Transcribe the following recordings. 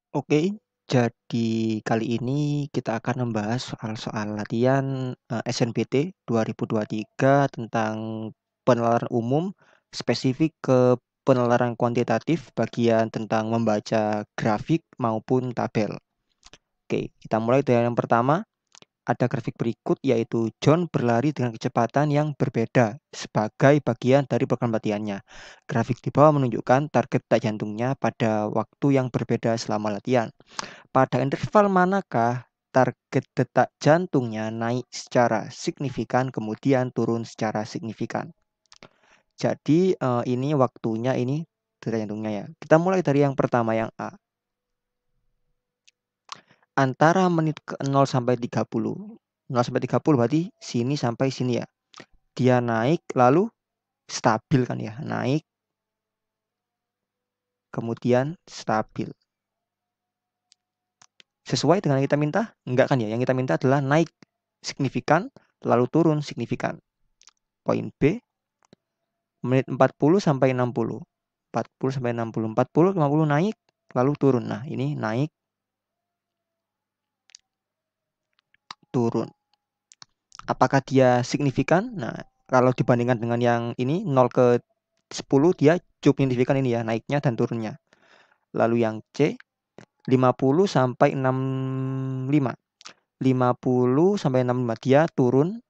Oke, jadi kali ini kita akan membahas soal-soal latihan SNBT 2023 tentang penalaran umum, spesifik ke penalaran kuantitatif, bagian tentang membaca grafik maupun tabel. Oke, kita mulai dari yang pertama. Ada grafik berikut yaitu John berlari dengan kecepatan yang berbeda sebagai bagian dari program latihannya. Grafik di bawah menunjukkan target detak jantungnya pada waktu yang berbeda selama latihan. Pada interval manakah target detak jantungnya naik secara signifikan kemudian turun secara signifikan. Jadi ini waktunya ini detak jantungnya ya. Kita mulai dari yang pertama yang A. Antara menit ke 0 sampai 30. 0 sampai 30 berarti sini sampai sini ya. Dia naik lalu stabil kan ya. Naik kemudian stabil. Sesuai dengan yang kita minta? Enggak kan ya. Yang kita minta adalah naik signifikan lalu turun signifikan. Poin B, menit 40 sampai 60. 40 sampai 60. 40, 50 naik lalu turun. Nah, ini naik turun. Apakah dia signifikan? Nah, kalau dibandingkan dengan yang ini 0 ke 10 dia cukup signifikan ini ya, naiknya dan turunnya. Lalu yang C 50 sampai 65. 50 sampai 65 dia turun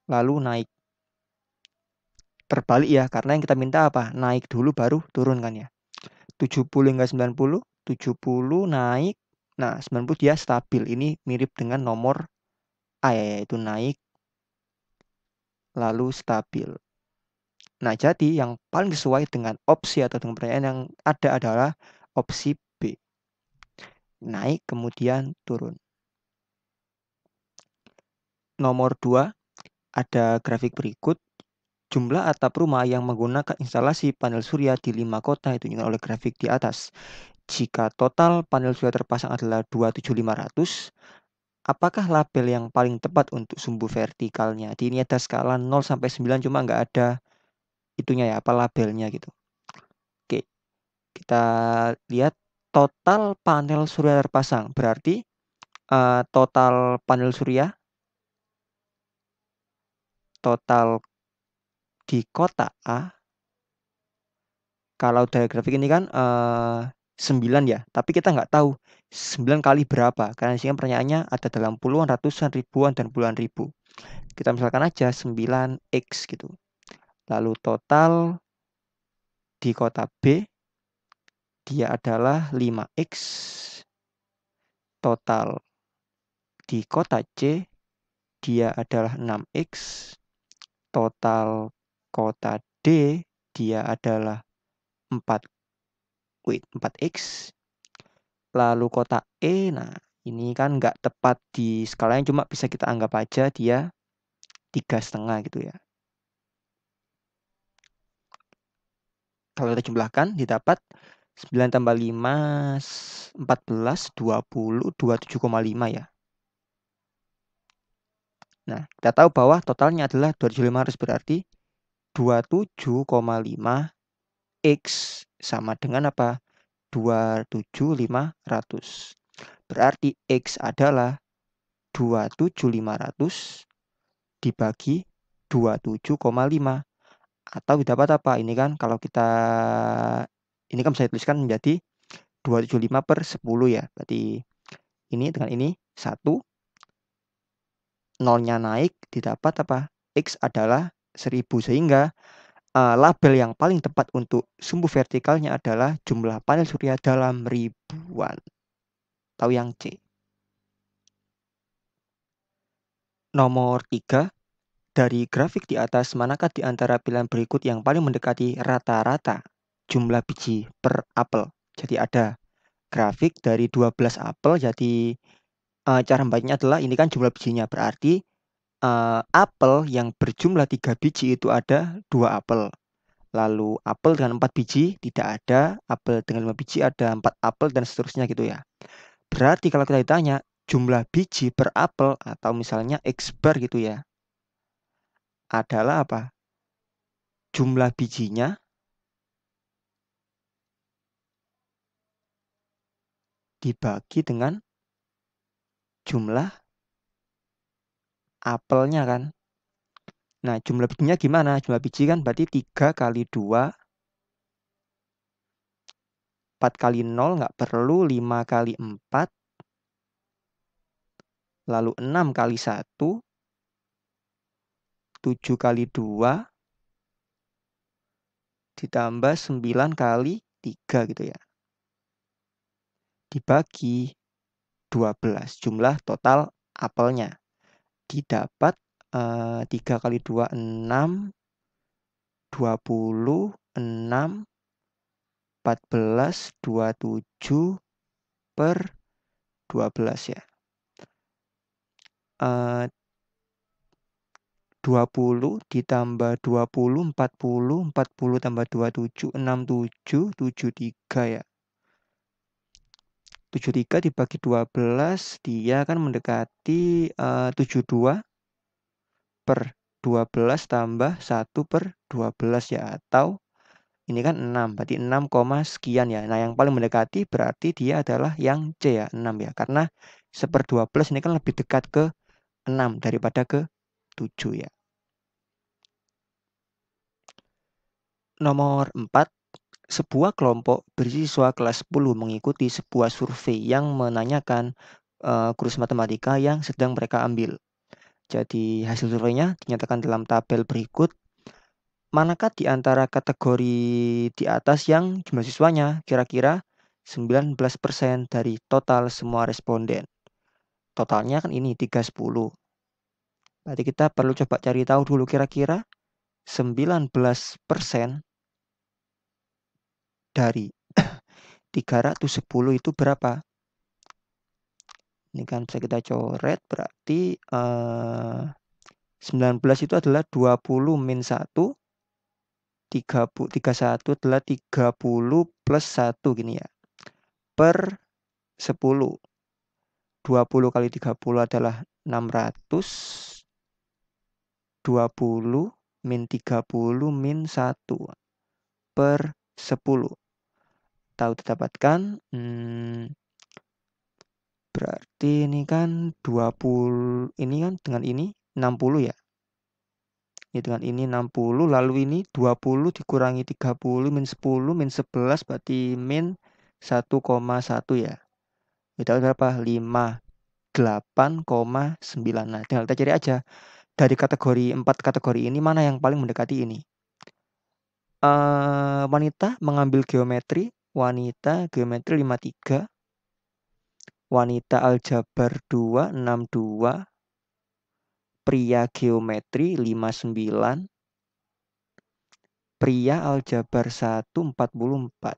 lalu naik. Terbalik ya, karena yang kita minta apa? Naik dulu baru turun kan ya. 70 hingga 90, 70 naik. Nah, 90 dia stabil. Ini mirip dengan nomor A ya, yaitu naik lalu stabil. Nah, jadi yang paling sesuai dengan opsi atau dengan pertanyaan yang ada adalah opsi B. Naik kemudian turun. Nomor 2, ada grafik berikut. Jumlah atap rumah yang menggunakan instalasi panel surya di 5 kota ditunjukkan oleh grafik di atas. Jika total panel surya terpasang adalah 27.500, apakah label yang paling tepat untuk sumbu vertikalnya? Di ini ada skala 0 sampai 9 cuma nggak ada itunya ya, apa labelnya gitu. Oke, kita lihat total panel surya terpasang. Berarti total panel surya, total di kota A. Kalau dari grafik ini kan 9 ya, tapi kita nggak tahu 9 kali berapa. Karena di sini pertanyaannya ada dalam puluhan, ratusan, ribuan, dan puluhan ribu. Kita misalkan aja 9X gitu. Lalu total di kota B, dia adalah 5X. Total di kota C, dia adalah 6X. Total kota D, dia adalah 4X. Lalu kota E, nah ini kan nggak tepat di skalanya, cuma bisa kita anggap aja dia 3,5 gitu ya. Kalau kita jumlahkan didapat 9 tambah 5, 14, 20, 27,5 ya. Nah, kita tahu bahwa totalnya adalah 2.500 berarti 27,5 X sama dengan apa? 27.500. Berarti X adalah 27.500 dibagi 27,5. Atau didapat apa? Ini kan kalau kita ini kan bisa dituliskan menjadi 275 per 10 ya. Berarti ini dengan ini 1, nolnya naik, didapat apa? X adalah 1000. Sehingga label yang paling tepat untuk sumbu vertikalnya adalah jumlah panel surya dalam ribuan. Tahu yang C. Nomor 3, dari grafik di atas, manakah di antara pilihan berikut yang paling mendekati rata-rata jumlah biji per apel? Jadi ada grafik dari 12 apel, jadi cara membacanya adalah ini kan jumlah bijinya, berarti apel yang berjumlah 3 biji itu ada 2 apel. Lalu apel dengan 4 biji tidak ada, apel dengan 5 biji ada 4 apel, dan seterusnya gitu ya. Berarti kalau kita ditanya jumlah biji per apel atau misalnya X bar gitu ya, adalah apa? Jumlah bijinya dibagi dengan jumlah apelnya kan. Nah, jumlah bijinya gimana? Jumlah biji kan berarti 3 kali 2, 4 kali 0 nggak perlu, 5 kali 4, lalu 6 kali 1, 7 kali 2, ditambah 9 kali 3 gitu ya. Dibagi 12 jumlah total apelnya. Didapat 3 kali 2, 6, 20, 6, 14, 27 per 12 ya. 20 ditambah 20, 40, 40 tambah 27, 67, 73 ya. 73 dibagi 12, dia kan mendekati 72 per 12 tambah 1 per 12 ya. Atau ini kan 6, berarti 6, sekian ya. Nah, yang paling mendekati berarti dia adalah yang C ya, 6 ya. Karena 1/12 ini kan lebih dekat ke 6 daripada ke 7 ya. Nomor 4, sebuah kelompok bersiswa kelas 10 mengikuti sebuah survei yang menanyakan kursus matematika yang sedang mereka ambil. Jadi hasil surveinya dinyatakan dalam tabel berikut. Manakah di antara kategori di atas yang jumlah siswanya kira-kira 19% dari total semua responden? Totalnya kan ini 310. Berarti kita perlu coba cari tahu dulu kira-kira 19% dari 310 itu berapa? Ini kan bisa kita coret, berarti 19 itu adalah 20 min 1, 31 adalah 30 plus 1 gini ya. Per 10. 20 kali 30 adalah 600. 20 min 30 min 1 per 10. Tahu didapatkan, berarti ini kan 20, ini kan dengan ini 60 ya. Ini dengan ini 60, lalu ini 20 dikurangi 30 min 10 min 11 berarti min 1,1 ya. Itu berapa? 58,9. Nah, tinggal kita cari aja. Dari kategori 4 kategori ini mana yang paling mendekati ini? Wanita mengambil geometri, wanita geometri 53, wanita aljabar 2, 62, pria geometri 59, pria aljabar 1, 44.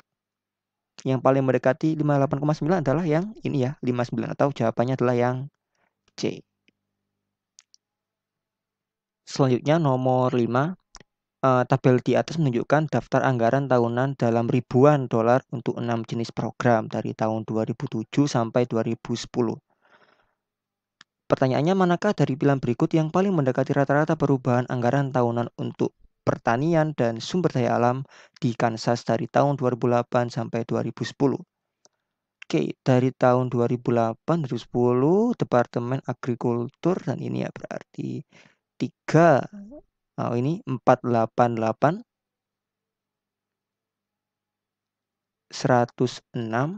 Yang paling mendekati 58,9 adalah yang ini ya, 59, atau jawabannya adalah yang C. Selanjutnya nomor 5. Tabel di atas menunjukkan daftar anggaran tahunan dalam ribuan dolar untuk 6 jenis program dari tahun 2007 sampai 2010. Pertanyaannya, manakah dari pilihan berikut yang paling mendekati rata-rata perubahan anggaran tahunan untuk pertanian dan sumber daya alam di Kansas dari tahun 2008 sampai 2010? Oke, dari tahun 2008 2010 Departemen Agrikultur, dan ini ya berarti 3, ini 488, 106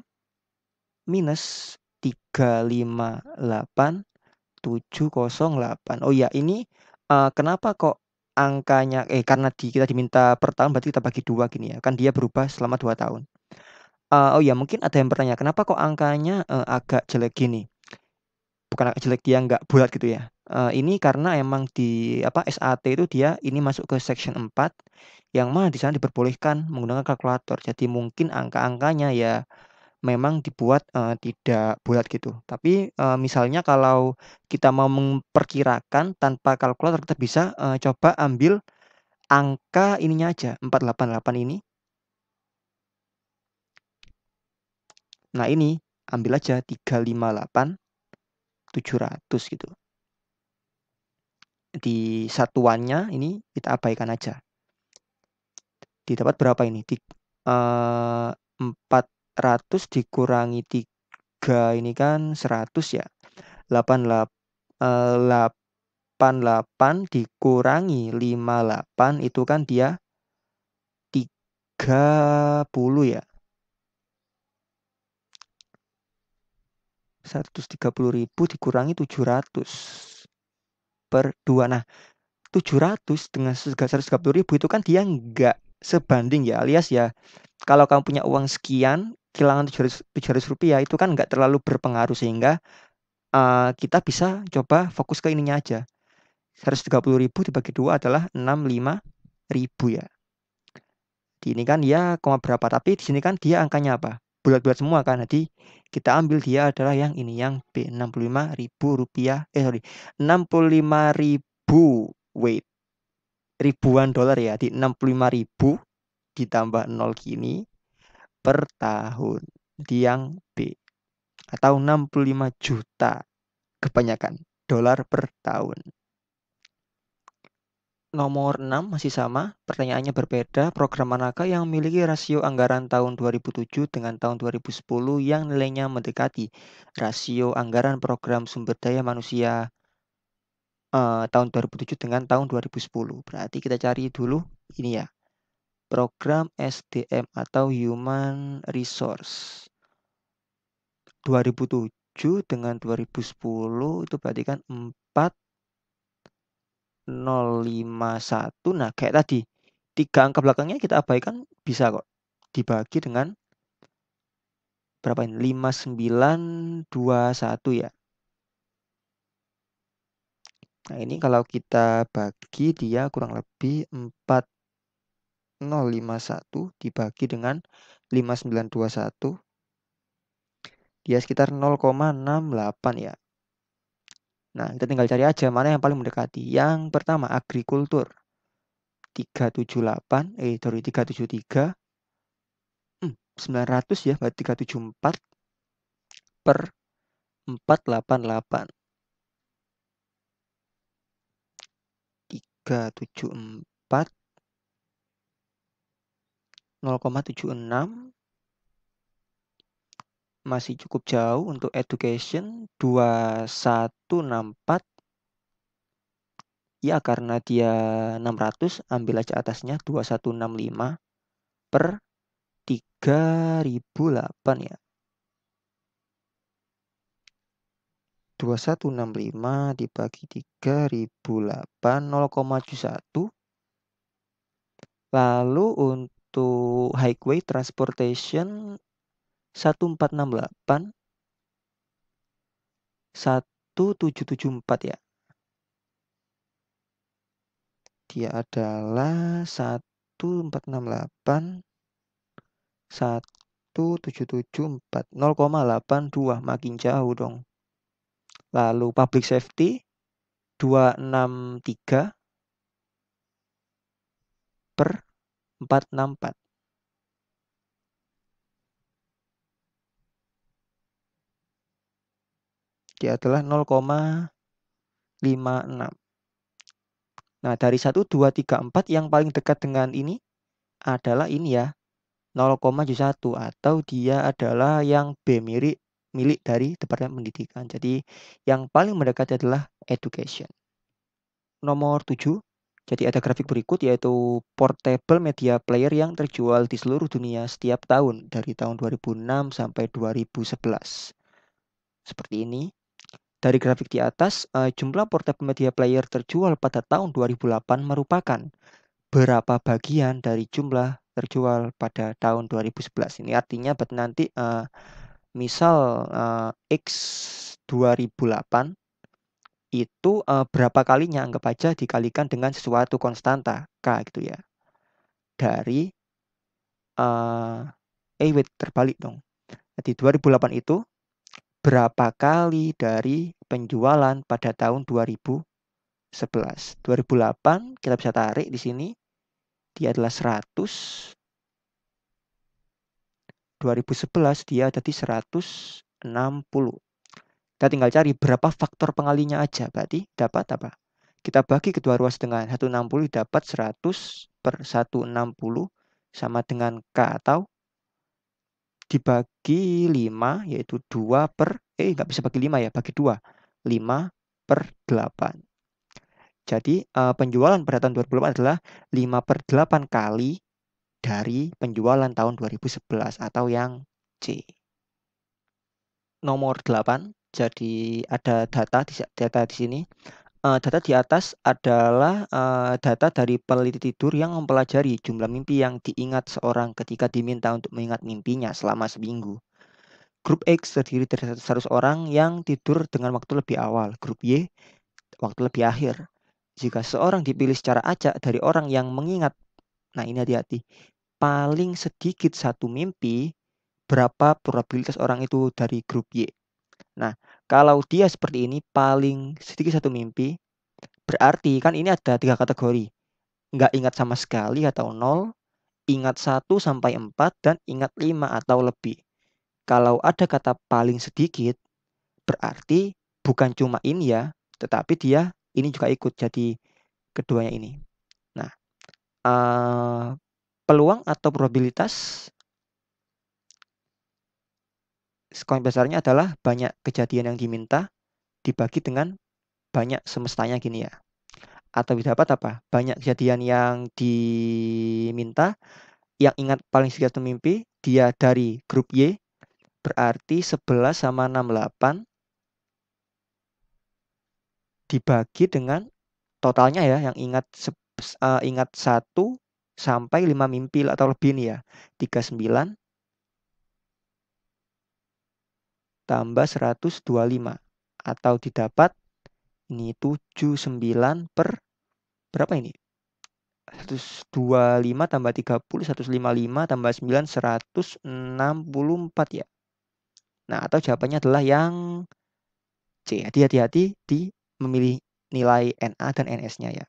minus 358 708. Oh ya, ini kenapa kok angkanya karena kita diminta per tahun, berarti kita bagi 2 gini ya. Kan dia berubah selama 2 tahun. Oh ya, mungkin ada yang bertanya, kenapa kok angkanya agak jelek gini? Bukan agak jelek, dia nggak bulat gitu ya. Ini karena emang di SAT itu dia ini masuk ke section 4 yang mana di sana diperbolehkan menggunakan kalkulator. Jadi mungkin angka-angkanya ya memang dibuat tidak bulat gitu. Tapi misalnya kalau kita mau memperkirakan tanpa kalkulator, kita bisa coba ambil angka ininya aja, 488 ini. Nah, ini ambil aja 358 700 gitu. Di satuannya ini kita abaikan aja. Didapat berapa ini? 400 dikurangi 3 ini kan 100 ya. 88 dikurangi 58 itu kan dia 30 ya. 130.000 dikurangi 700 per 2. Nah, 700 dengan 130.000 itu kan dia nggak sebanding ya, alias ya kalau kamu punya uang sekian kehilangan 700 rupiah itu kan nggak terlalu berpengaruh, sehingga kita bisa coba fokus ke ininya aja. 130.000 dibagi 2 adalah 65.000 ya. Di ini kan dia koma berapa, tapi di sini kan dia angkanya apa? Bulat-bulat semua kan. Jadi kita ambil dia adalah yang ini, yang B, 65.000 rupiah. Sorry, 65.000 wait, ribuan dolar ya. Di 65.000 ditambah 0 gini per tahun. Di yang B, atau 65 juta kebanyakan dolar per tahun. Nomor 6 masih sama, pertanyaannya berbeda. Program manakah yang memiliki rasio anggaran tahun 2007 dengan tahun 2010 yang nilainya mendekati rasio anggaran program sumber daya manusia tahun 2007 dengan tahun 2010. Berarti kita cari dulu ini ya, program SDM atau Human Resource. 2007 dengan 2010 itu berarti kan 4.051. Nah, kayak tadi 3 angka belakangnya kita abaikan, bisa kok dibagi dengan berapa ini? 5921 ya. Nah, ini kalau kita bagi dia kurang lebih 4.051 dibagi dengan 5921, dia sekitar 0,68 ya. Nah, kita tinggal cari aja mana yang paling mendekati. Yang pertama agrikultur 373 900 ya, berarti 374 per 488. 374 0,76 masih cukup jauh untuk education. 2164 ya, karena dia 600 ambil aja atasnya 2165 per 3008 ya. 2165 dibagi 3008 0,71. Lalu untuk highway transportation 1468 1774 ya. Dia adalah 1468 1774 0,82, makin jauh dong. Lalu public safety 263 per 464. Dia adalah 0,56. Nah, dari 1, 2, 3, 4 yang paling dekat dengan ini adalah ini ya, 0,71, atau dia adalah yang B, milik dari Departemen Pendidikan. Jadi yang paling mendekat adalah education. Nomor 7. Jadi ada grafik berikut, yaitu portable media player yang terjual di seluruh dunia setiap tahun dari tahun 2006 sampai 2011. Seperti ini. Dari grafik di atas, jumlah portable media player terjual pada tahun 2008 merupakan berapa bagian dari jumlah terjual pada tahun 2011. Ini artinya nanti misal X 2008 itu berapa kalinya, anggap aja dikalikan dengan sesuatu konstanta K gitu ya. Dari wait, terbalik dong. Jadi 2008 itu berapa kali dari penjualan pada tahun 2011. 2008 kita bisa tarik di sini, dia adalah 100. 2011 dia jadi 160. Kita tinggal cari berapa faktor pengalinya aja. Berarti dapat apa? Kita bagi kedua ruas dengan 160, dapat 100 per 160 sama dengan K, atau dibagi 5 yaitu 2 per nggak bisa bagi 5 ya, bagi 2. 5/8. Jadi, penjualan pada tahun 2008 adalah 5/8 kali dari penjualan tahun 2011 atau yang C. Nomor 8, jadi ada data di sini. Data di atas adalah, data dari peneliti tidur yang mempelajari jumlah mimpi yang diingat seorang ketika diminta untuk mengingat mimpinya selama seminggu. Grup X terdiri dari 100 orang yang tidur dengan waktu lebih awal, grup Y waktu lebih akhir. Jika seorang dipilih secara acak dari orang yang mengingat, nah ini hati-hati, paling sedikit satu mimpi, berapa probabilitas orang itu dari grup Y? Nah, kalau dia seperti ini, paling sedikit satu mimpi, berarti kan ini ada 3 kategori, nggak ingat sama sekali atau 0, ingat 1 sampai 4, dan ingat 5 atau lebih. Kalau ada kata paling sedikit, berarti bukan cuma ini ya, tetapi dia ini juga ikut, jadi keduanya ini. Nah, peluang atau probabilitas koin besarnya adalah banyak kejadian yang diminta dibagi dengan banyak semestanya gini ya. Atau dapat apa? Banyak kejadian yang diminta, yang ingat paling sedikit satu mimpi, dia dari grup Y, berarti 11 sama 68 dibagi dengan totalnya ya, yang ingat 1 sampai 5 mimpi atau lebih nih ya. 39 tambah 125 atau didapat ini 79 per berapa ini? 125 tambah 30, 155 tambah 9, 164 ya. Nah, atau jawabannya adalah yang C. Hati-hati di memilih nilai NA dan NS-nya ya.